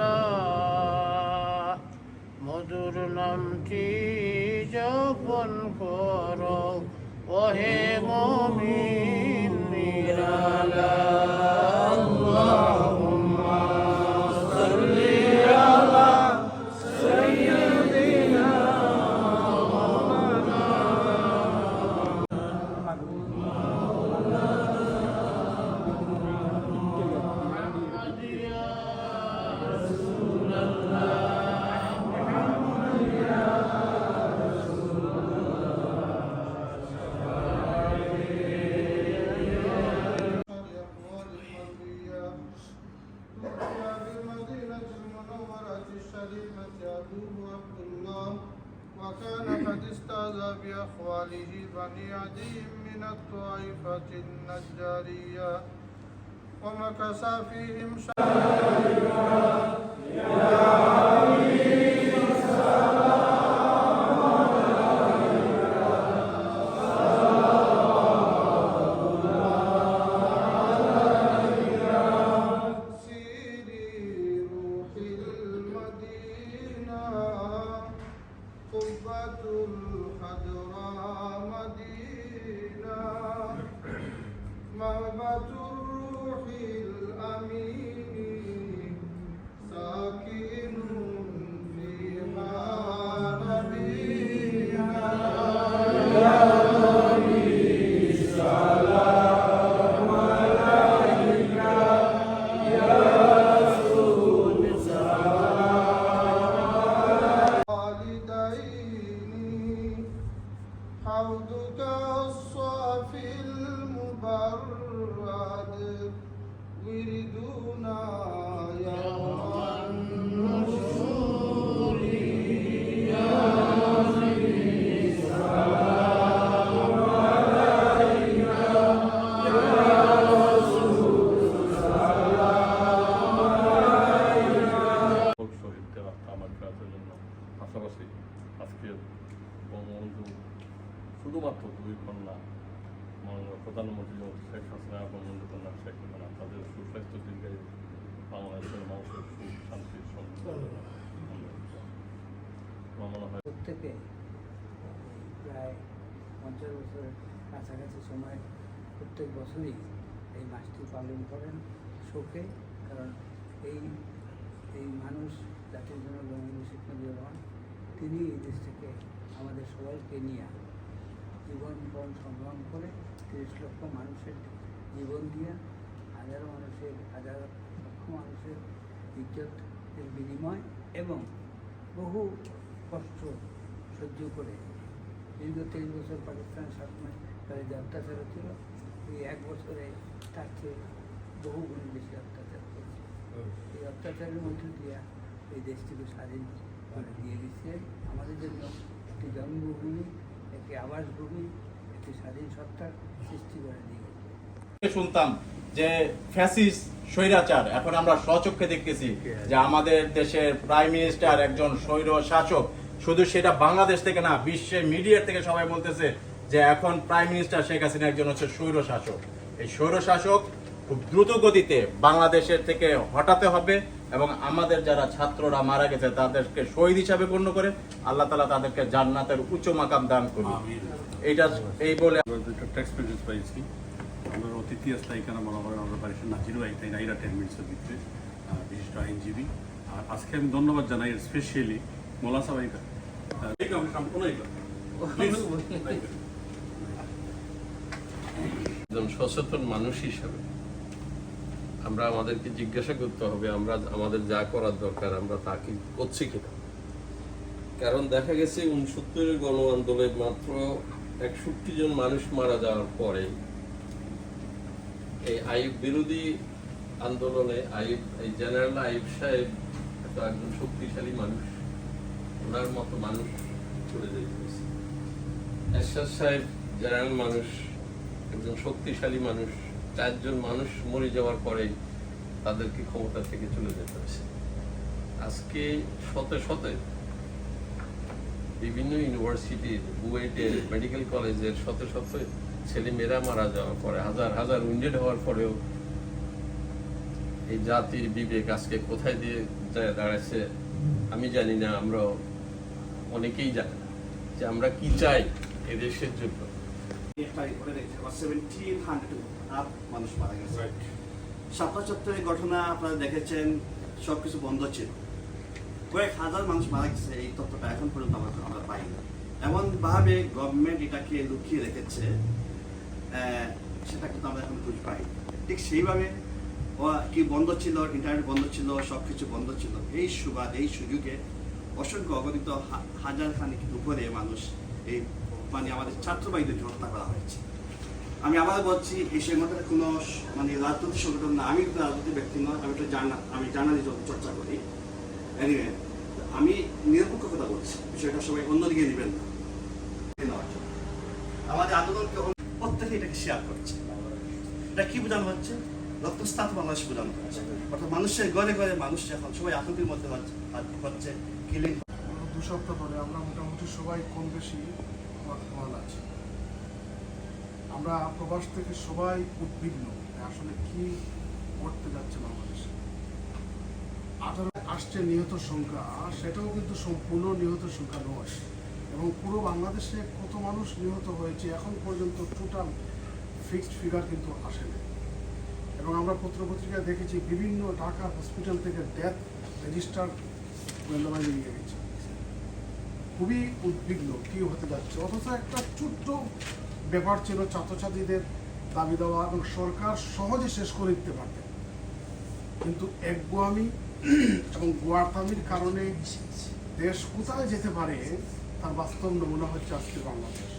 আল্লাহ মধুর নামটি যখন করো ওহে মুমিন নিরালা আল্লাহুম্মা সাল্লি আলা সাইয়্যিদিনা وكان قد استهزأ بأخواله بني عدي من الطائفة النجارية ومكث فيهم قبة الحضراء مدينة مهبة الروح الأمين ساكن فيها نبينا يا نبي سلام عليك يا رسول سلام والديني حوضك الصافي المبرد وردنا يوم النشور يا نبي سلام عليك يا رسول سلام عليك শহীদকে আমার কাজের জন্য পাশাপাশি আজকের বঙ্গবন্ধু শুধুমাত্র দুই কন্যা মাননীয় প্রধানমন্ত্রী শেখ হাসিনা এবং বঙ্গবন্ধু কন্যা শেখ হাসিনা তাদের সুস্বাস্থ্য দীর্ঘায়ু বাংলাদেশের মানুষের সুখ শান্তির আমার মনে হয় প্রত্যেকে প্রায় 50 বছরের কাছাকাছি সময় প্রত্যেক বছরই এই মাসটি পালন করেন শোকে। কারণ এই মানুষ জাতির জন্য বঙ্গবন্ধু শেখ মুজিবুর রহমান তিনি এই দেশ থেকে আমাদের সবাইকে নিয়ে জীবনপণ সংগ্রাম করে 30 লক্ষ মানুষের জীবন দিয়ে হাজার লক্ষ মানুষের ইজ্জতের বিনিময় এবং বহু কষ্ট সহ্য করে দীর্ঘ 23 বছর পাকিস্তানের শাসনে তাদের যে অত্যাচার ছিল এই 1 বছরে তার চেয়ে বহু গুণ বেশি অত্যাচার করেছে। এই অত্যাচারের মধ্যে দিয়ে এই দেশটিকে স্বাধীন করে দিয়ে দিচ্ছে আমাদের জন্য একটি জন্মভূমি, একটি আবাসভূমি, একটি স্বাধীন সত্তার সৃষ্টি করে দিয়ে শুনতাম যে ফ্যাসিস্ট স্বৈরাচার, এখন আমরা স্বচক্ষে দেখতেছি যে আমাদের দেশের প্রাইম মিনিস্টার একজন স্বৈর শাসক। শুধু সেটা বাংলাদেশ থেকে না, বিশ্বের মিডিয়া থেকে সবাই বলতেছে যে এখন প্রাইম মিনিস্টার শেখ হাসিনা একজন হচ্ছে স্বৈর শাসক। এই স্বৈর শাসক খুব দ্রুত গতিতে বাংলাদেশের থেকে হটাতে হবে এবং আমাদের যারা ছাত্ররা মারা গেছে তাদেরকে শহীদ হিসাবে গণ্য করে আল্লাহ তাআলা তাদেরকে জান্নাতের উচ্চ মাকাম দান করুন। এইটা এই বলে এক্সপিরিয়েন্স পাইছি। আমরা অতিথি আসলে এখানে মনে করেন আমরা বাড়ির নাজির ভাই তাই নাইরা 10 মিনিটসের ভিতরে বিশিষ্ট আইনজীবী। আর আজকে আমি ধন্যবাদ জানাই স্পেশালি মোলা সাহেবকে। একজন সচেতন মানুষ হিসাবে আমরা আমাদেরকে জিজ্ঞাসা করতে হবে আমরা আমাদের যা করার দরকার আমরা তা কি করছি কিনা। কারণ দেখা গেছে 69-এর গণ আন্দোলনে মাত্র 61 জন মানুষ মারা যাওয়ার পরে এই আইয়ুব বিরোধী আন্দোলনে এই জেনারেল আইয়ুব সাহেব একজন শক্তিশালী মানুষ, ওনার মতো মানুষ চলে যেতেছে। এরশাদ সাহেব জেনারেল মানুষ, একজন শক্তিশালী মানুষ, 4 জন মানুষ মরে যাওয়ার পরে তাদেরকে ক্ষমতা থেকে চলে যেতে হয়েছে। আজকে শতে শতে বিভিন্ন ইউনিভার্সিটির, বুয়েটের, মেডিকেল কলেজের শতে শতে ছেলেমেয়েরা মারা যাওয়ার পরে, হাজার হাজার উইন্ডেড হওয়ার পরেও এই জাতির বিবেক আজকে কোথায় দিয়ে পর্যায়ে দাঁড়াচ্ছে আমি জানি না, আমরা অনেকেই জানি না যে আমরা কি চাই এই দেশের জন্য। একটা রিপোর্টে দেখছি আবার 1700 আপ মানুষ মারা গেছে। শাপলা চত্বরের ঘটনা আপনারা দেখেছেন, সবকিছু বন্ধ ছিল, কয়েক হাজার মানুষ মারা গেছে, এই তথ্যটা এখন পর্যন্ত আমরা পাইনি। এমনভাবে গভর্নমেন্ট এটাকে লুকিয়ে রেখেছে, সেটা কিন্তু আমরা এখন খুঁজে পাই। ঠিক সেইভাবে কি বন্ধ ছিল, ইন্টারনেট বন্ধ ছিল, সব কিছু বন্ধ ছিল। এই সুযোগে অসংখ্য অগণিত হাজার খানিক উপরে মানুষ এই মানে আমাদের ছাত্রবাহীদেরকে হত্যা করা হয়েছে। আমি আবার বলছি, এই সংগঠনের কোনো মানে রাজনৈতিক সংগঠন না, আমি কিন্তু রাজনৈতিক ব্যক্তি নয়, আমি জার্নালিজম চর্চা করি। এনিওয়ে, আমি নিরপেক্ষ কথা বলছি, বিষয়টা সবাই অন্যদিকে নেবেন না। আমাদের আন্দোলনকে প্রত্যেকে এটাকে শেয়ার করছে। এটা কি বোঝানো হচ্ছে? রক্তস্নাত বাংলাদেশ বোঝানো হচ্ছে। অর্থাৎ মানুষের ঘরে ঘরে মানুষ এখন সবাই আতঙ্কের মধ্যে হচ্ছে, কিলিং। 2 সপ্তাহ ধরে আমরা মোটামুটি সবাই কম বেশি ভালো আছি। আমরা প্রবাস থেকে সবাই উদ্বিগ্ন আসলে কি করতে যাচ্ছে বাংলাদেশে। 18 আসছে নিহত সংখ্যা, সেটাও কিন্তু সম্পূর্ণ নিহত সংখ্যা নয়, এবং পুরো বাংলাদেশে কত মানুষ নিহত হয়েছে এখন পর্যন্ত টোটাল ফিক্সড ফিগার কিন্তু আসেনি। এবং আমরা পত্রপত্রিকায় দেখেছি বিভিন্ন ঢাকা হসপিটাল থেকে ডেথ রেজিস্টার গোয়েন্দাবাহিনী নিয়ে গেছে। খুবই উদ্বিগ্ন কি হতে যাচ্ছে। অথচ একটা ছোট্ট ব্যাপার ছিল, ছাত্রছাত্রীদের দাবি দেওয়া, এবং সরকার সহজে শেষ করে দিতে পারতেন, কিন্তু একগুয়ামি এবং গোয়ার্তামির কারণে দেশ কোথায় যেতে পারে তার বাস্তব নমুনা হচ্ছে আজকে বাংলাদেশ।